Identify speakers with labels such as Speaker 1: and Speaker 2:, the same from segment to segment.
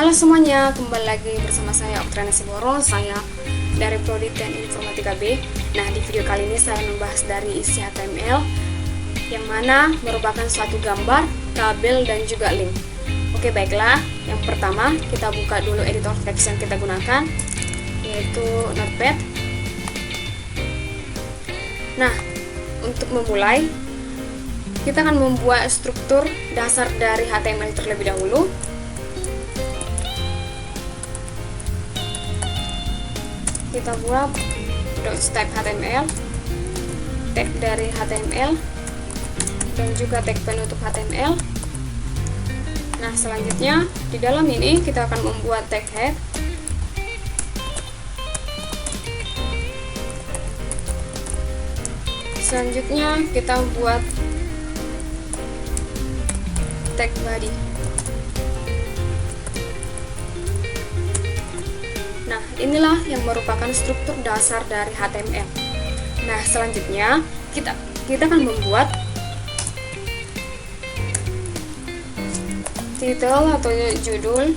Speaker 1: Halo semuanya, kembali lagi bersama saya Oktrana Siboro, saya dari Prodi Teknik Informatika B. Nah, di video kali ini saya membahas dari isi HTML yang mana merupakan suatu gambar, tabel, dan juga link. Oke, baiklah. Yang pertama, kita buka dulu editor teks yang kita gunakan, yaitu Notepad. Nah, untuk memulai, kita akan membuat struktur dasar dari HTML terlebih dahulu. Kita buat .step HTML, tag dari HTML, dan juga tag penutup HTML. Nah, selanjutnya di dalam ini kita akan membuat tag head. Selanjutnya kita buat tag body. Nah, inilah yang merupakan struktur dasar dari HTML. Nah, selanjutnya kita akan membuat title atau judul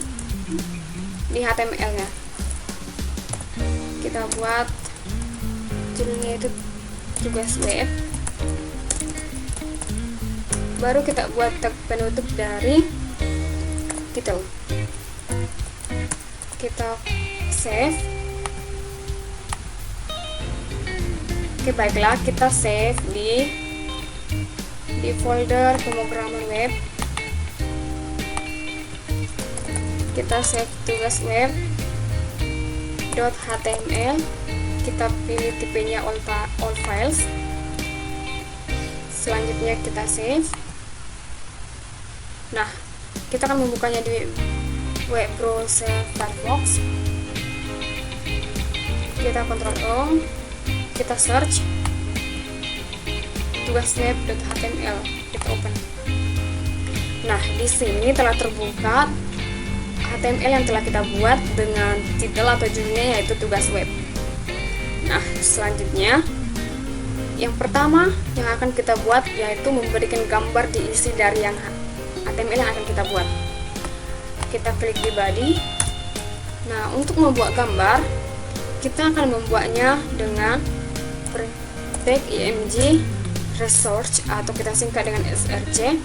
Speaker 1: di HTML-nya. Kita buat judulnya itu tugas web. Baru kita buat tag penutup dari title. Kita save. Oke, baiklah, kita save di folder pemrograman web. Kita save tugas web .html. Kita pilih tipenya all files. Selanjutnya kita save. Nah, kita akan membukanya di web browser Firefox. Kita Ctrl O, kita search tugas web.html, kita open. Nah, di sini telah terbuka HTML yang telah kita buat dengan title atau judulnya yaitu tugas web. Nah, selanjutnya yang pertama yang akan kita buat yaitu memberikan gambar diisi dari yang HTML yang akan kita buat. Kita klik di body. Nah, untuk membuat gambar, kita akan membuatnya dengan tag img resource atau kita singkat dengan src,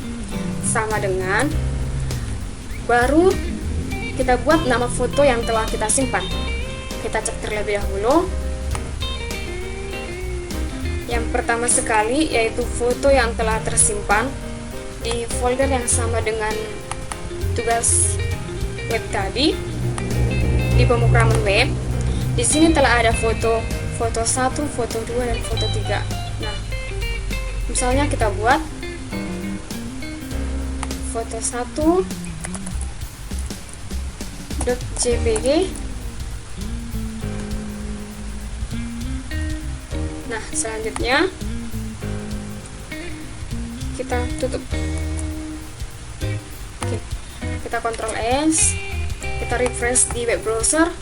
Speaker 1: sama dengan, baru kita buat nama foto yang telah kita simpan. Kita cek terlebih dahulu. Yang pertama sekali yaitu foto yang telah tersimpan di folder yang sama dengan tugas web tadi di pemrograman web. Di sini telah ada foto 1, foto 2, dan foto 3. Nah, misalnya kita buat foto 1.jpg. Nah, selanjutnya kita tutup. Oke, kita Ctrl S, kita refresh di web browser.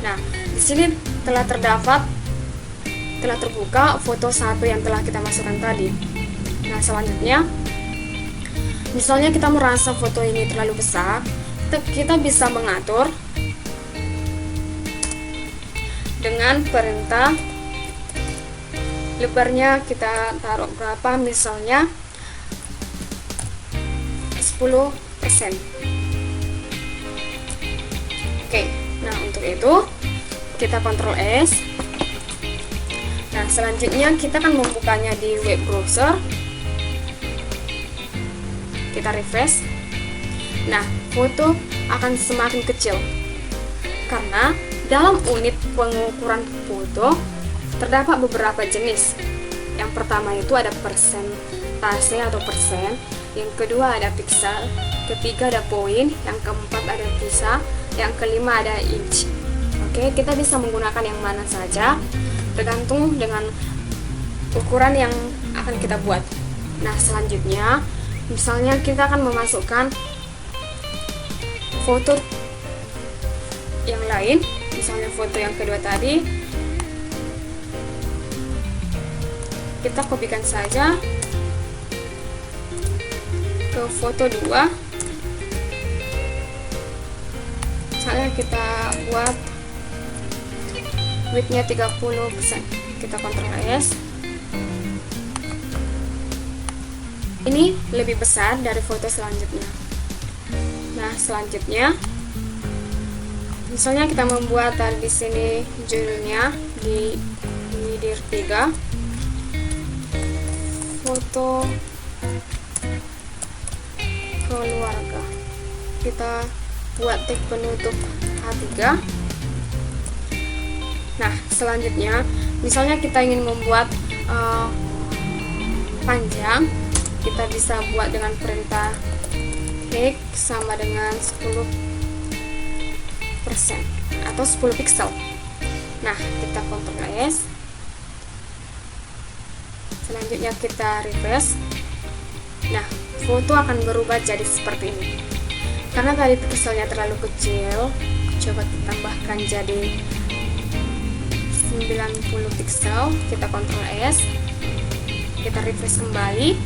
Speaker 1: Nah, di sini telah terbuka foto 1 yang telah kita masukkan tadi. Nah, selanjutnya misalnya kita merasa foto ini terlalu besar, kita bisa mengatur dengan perintah lebarnya kita taruh berapa, misalnya 10%. Oke, nah untuk itu kita Ctrl S. Nah, selanjutnya kita akan membukanya di web browser. Kita refresh. Nah, foto akan semakin kecil karena dalam unit pengukuran foto terdapat beberapa jenis. Yang pertama itu ada persentase atau persen, yang kedua ada piksel, ketiga ada poin, yang keempat ada pisa, yang kelima ada inch. Oke, kita bisa menggunakan yang mana saja tergantung dengan ukuran yang akan kita buat. Nah, selanjutnya misalnya kita akan memasukkan foto yang lain, misalnya foto yang kedua tadi. Kita kopikan saja ke foto 2. misalnya kita buat widthnya 30%, kita Ctrl S. Ini lebih besar dari foto selanjutnya. Nah, selanjutnya misalnya kita membuat di sini judulnya di dir 3 foto keluarga, kita buat tag penutup H3. Nah, selanjutnya misalnya kita ingin membuat panjang, kita bisa buat dengan perintah height sama dengan 10% atau 10 pixel. Nah, kita Ctrl S. Selanjutnya kita refresh. Nah, foto akan berubah jadi seperti ini. Karena tadi pixelnya terlalu kecil, coba kita tambahkan jadi 90 pixel. Kita Ctrl S. Kita refresh kembali.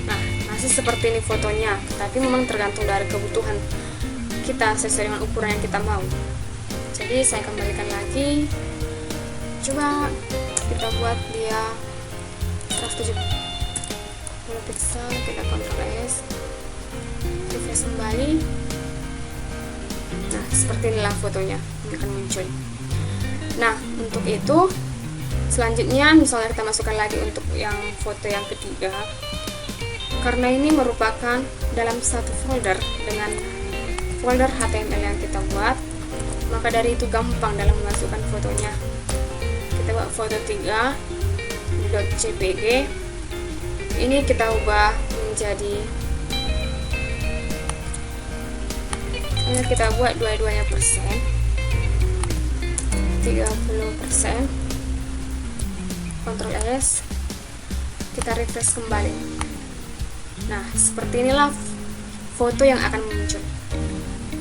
Speaker 1: Nah, masih seperti ini fotonya, tapi memang tergantung dari kebutuhan kita sesuai dengan ukuran yang kita mau. Jadi saya kembalikan lagi, coba kita buat dia 170 pixel. Kita Ctrl S, refresh kembali. Nah, seperti inilah fotonya yang akan muncul. Nah, untuk itu selanjutnya misalnya kita masukkan lagi untuk yang foto yang ketiga, karena ini merupakan dalam satu folder dengan folder HTML yang kita buat, maka dari itu gampang dalam memasukkan fotonya. Kita buat foto 3 .jpg. Ini kita ubah menjadi, kita buat dua-duanya persen, 30%. Ctrl S, kita refresh kembali. Nah, seperti inilah foto yang akan muncul.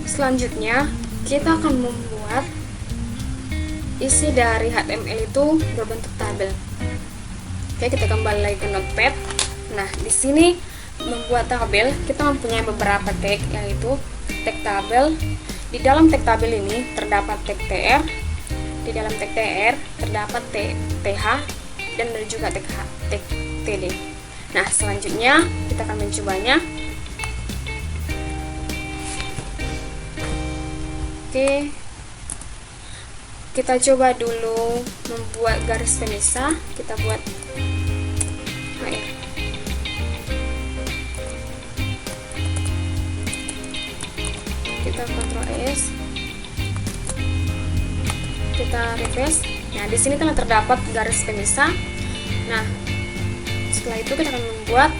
Speaker 1: Selanjutnya kita akan membuat isi dari HTML itu berbentuk tabel. Oke, kita kembali lagi ke Notepad. Nah, di sini membuat tabel kita mempunyai beberapa tag, yaitu tag tabel. Di dalam tag tabel ini terdapat tag tr, di dalam tag tr terdapat th, dan juga tag td. Nah, selanjutnya kita akan mencobanya. Oke, kita coba dulu membuat garis pemisah. Kita buat air. Kita Ctrl S, kita refresh. Nah, di sini telah terdapat garis pemisah. Nah, setelah itu kita akan membuat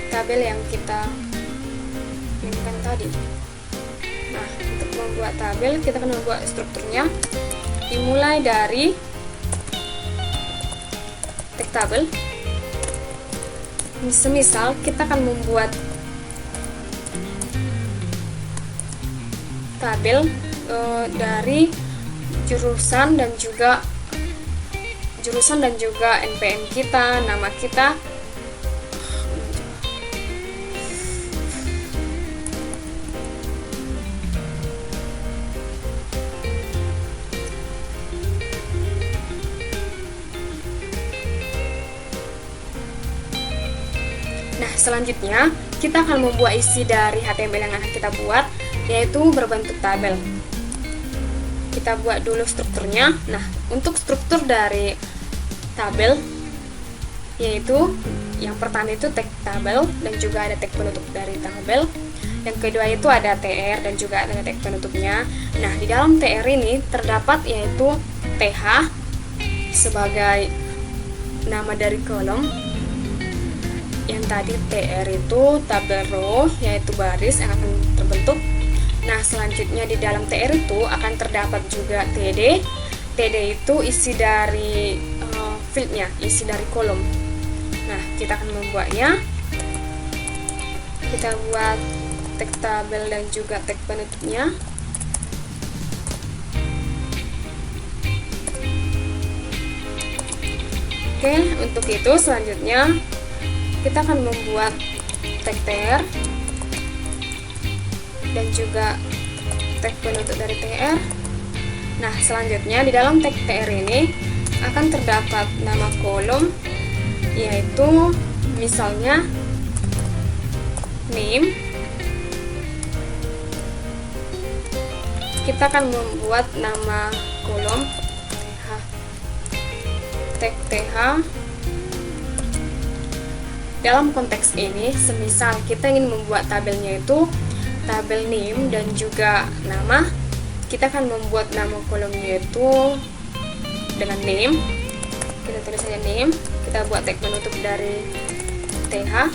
Speaker 1: tabel yang kita inginkan tadi. Nah, untuk membuat tabel kita akan membuat strukturnya dimulai dari tag tabel. Semisal kita akan membuat tabel dari jurusan dan juga NPM kita, nama kita. Nah, selanjutnya kita akan membuat isi dari HTML yang akan kita buat, yaitu berbentuk tabel. Kita buat dulu strukturnya. Nah, untuk struktur dari tabel, yaitu yang pertama itu tag tabel dan juga ada tag penutup dari tabel. Yang kedua itu ada tr dan juga ada tag penutupnya. Nah, di dalam tr ini terdapat yaitu th sebagai nama dari kolom. Yang tadi tr itu tabel row, yaitu baris yang akan terbentuk. Nah, selanjutnya di dalam tr itu akan terdapat juga td. Td itu isi dari fieldnya, isi dari kolom. Nah, kita akan membuatnya. Kita buat tag tabel dan juga tag penutupnya. Oke, untuk itu selanjutnya kita akan membuat tag tr. dan juga tag penutup dari TR. Nah, selanjutnya di dalam tag TR ini akan terdapat nama kolom, yaitu misalnya name. Kita akan membuat nama kolom tag TH. Dalam konteks ini, semisal kita ingin membuat tabelnya itu tabel name dan juga nama, kita akan membuat nama kolomnya itu dengan name. Kita tulis saja name, kita buat tag penutup dari TH.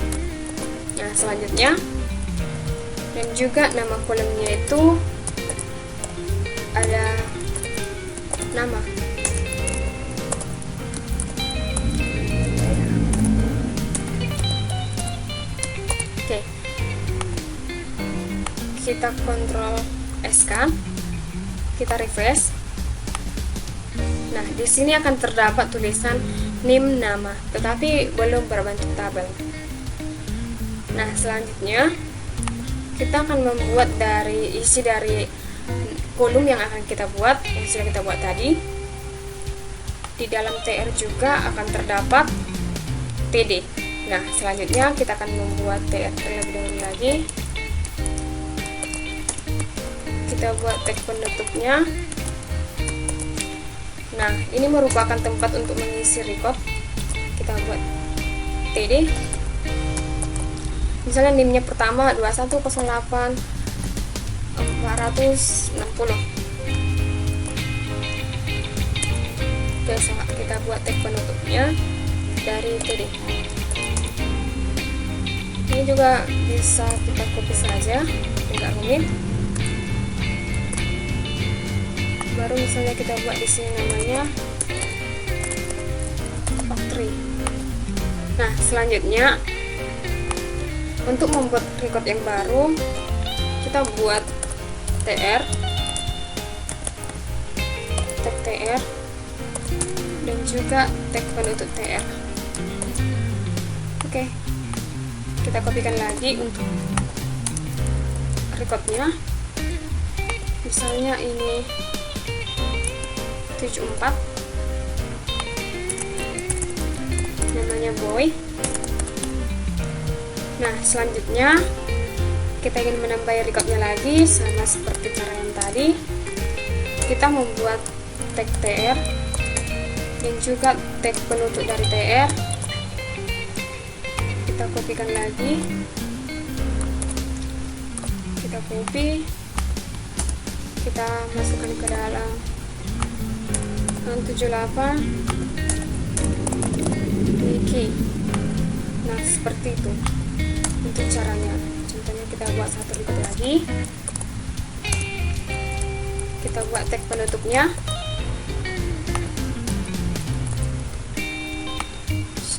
Speaker 1: Nah, selanjutnya, dan juga nama kolomnya itu ada nama. Oke, kita Ctrl S kan, kita refresh. Nah, di sini akan terdapat tulisan name nama, tetapi belum berbentuk tabel. Nah, selanjutnya kita akan membuat isi dari kolom yang akan kita buat, yang sudah kita buat tadi. Di dalam TR juga akan terdapat TD. Nah, selanjutnya kita akan membuat TR terlebih dahulu lagi. Kita buat tag penutupnya. Nah, ini merupakan tempat untuk mengisi record. Kita buat TD. Misalnya NIM-nya pertama 2108 460. Oke, kita buat tag penutupnya dari TD. Ini juga bisa kita copy saja, enggak rumit. Baru misalnya kita buat di sini namanya factory. Nah, selanjutnya untuk membuat record yang baru, kita buat TR, tag TR, dan juga tag penutup TR. Oke, kita kopikan lagi untuk recordnya. Misalnya ini 74, namanya boy. Nah, selanjutnya kita ingin menambah recordnya lagi, sama seperti cara yang tadi. Kita membuat tag TR dan juga tag penutup dari TR. Kita kopikan lagi, kita copy, kita masukkan ke dalam 78 wiki. Nah, seperti itu untuk caranya. Contohnya kita buat satu record lagi, kita buat tag penutupnya.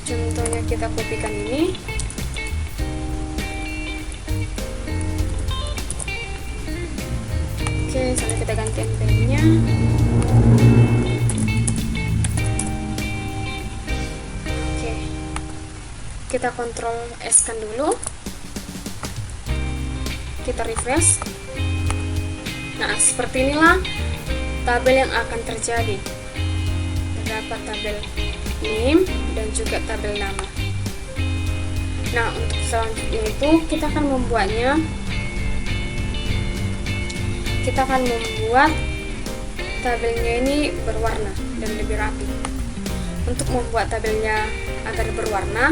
Speaker 1: Contohnya kita kopikan ini. Oke, sampai kita ganti NPM-nya. Oke, kita Ctrl S kan dulu, kita refresh. Nah, seperti inilah tabel yang akan terjadi. Terdapat tabel name dan juga tabel nama. Nah, untuk selanjutnya itu kita akan membuatnya. Kita akan membuat tabelnya ini berwarna dan lebih rapi. Untuk membuat tabelnya agar berwarna,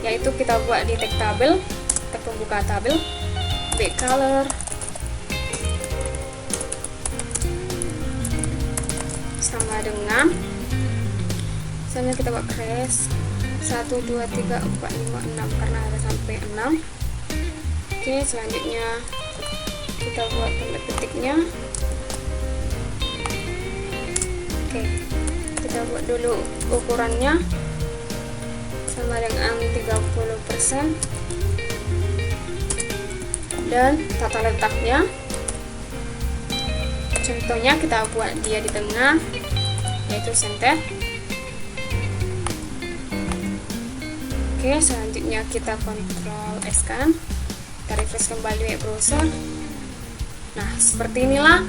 Speaker 1: yaitu kita buat di tag tabel, tag pembuka tabel, backcolor, sama dengan, misalnya kita buat crash 1, 2, 3, 4, 5, 6 karena ada sampai 6. Oke, selanjutnya kita buat tanda petiknya. Oke, kita buat dulu ukurannya sama dengan 30%, dan tata letaknya. Contohnya kita buat dia di tengah, yaitu center. Oke, selanjutnya kita Ctrl S kan, Kita refresh kembali web browser. Nah, seperti inilah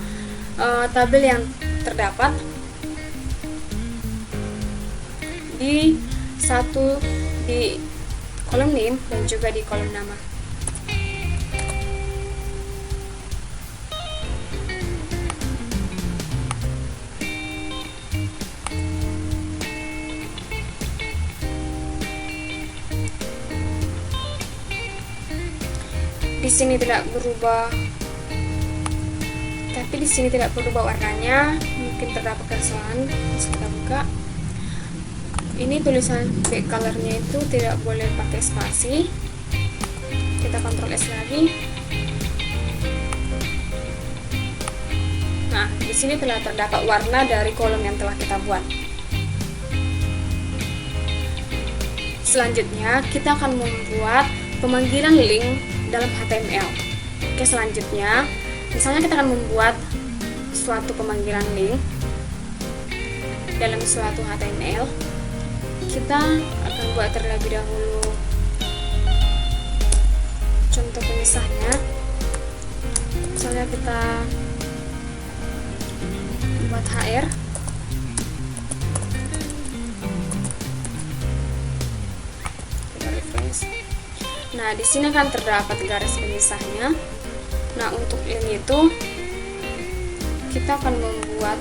Speaker 1: tabel yang terdapat di kolom name dan juga di kolom nama. Di sini tidak berubah, tapi di sini tidak berubah warnanya, mungkin terdapat kesalahan. Kita buka. Ini tulisan back colornya itu tidak boleh pakai spasi. Kita Ctrl S lagi. Nah, di sini telah terdapat warna dari kolom yang telah kita buat. Selanjutnya, kita akan membuat pemanggilan link dalam HTML. Oke, selanjutnya, misalnya kita akan membuat suatu pemanggilan link dalam suatu HTML. Kita akan buat terlebih dahulu contoh pemisahnya. Misalnya kita buat HR. Kita refresh. Nah, di sini akan terdapat garis pemisahnya. Nah, untuk ini itu kita akan membuat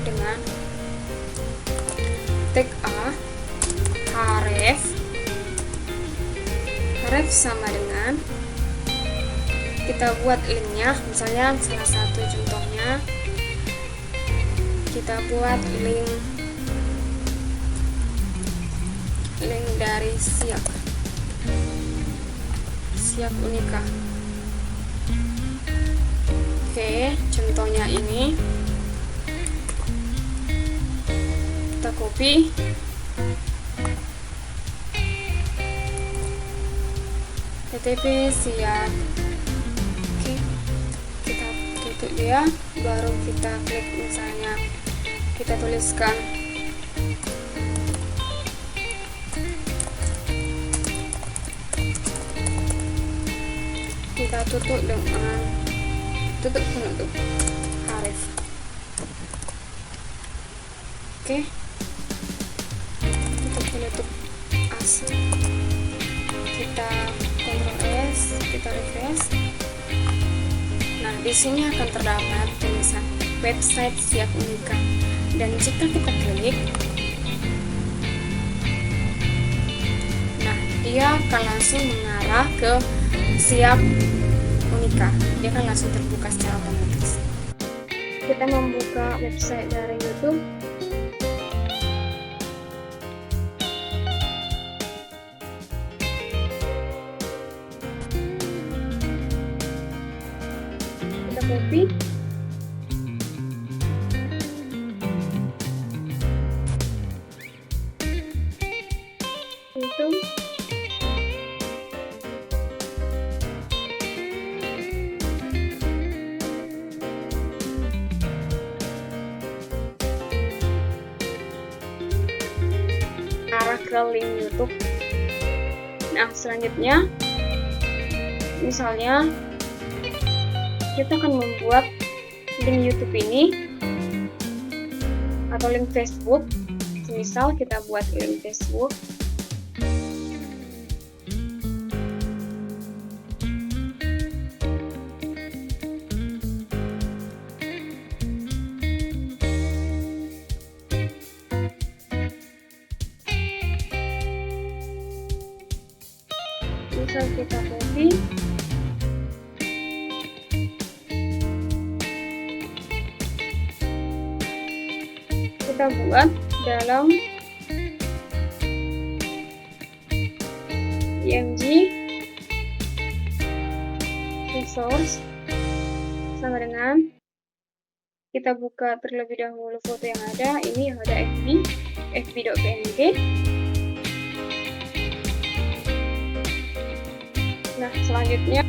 Speaker 1: dengan tag A, href sama dengan, kita buat linknya. Misalnya salah satu contohnya, kita buat link dari Siak Unika. Oke, contohnya ini kita copy, PTP Siak. Oke, kita tutup dia, baru kita klik. Misalnya kita tuliskan kita tutup dengan tutup penutup href. Oke, tutup penutup asli. Kita Ctrl S, kita refresh. Nah, di sini akan terdapat tulisan website Siak Unika, dan jika kita klik, nah, dia akan langsung mengarah ke Siak Unika. Dia akan langsung terbuka secara otomatis. Kita membuka website dari YouTube. Kita copy. YouTube. Arah ke link YouTube. Nah, selanjutnya, misalnya kita akan membuat link YouTube ini atau link Facebook. Misal kita buat link Facebook. Misal kita copy, kita buat dalam img resource sama dengan, kita buka terlebih dahulu foto yang ada. Ini ada fb.png. Nah, selanjutnya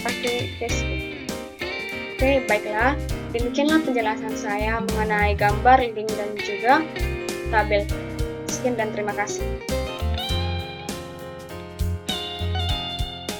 Speaker 1: pakai Facebook. Oke, baiklah. Demikianlah penjelasan saya mengenai gambar, link, dan juga tabel. Sekian dan terima kasih.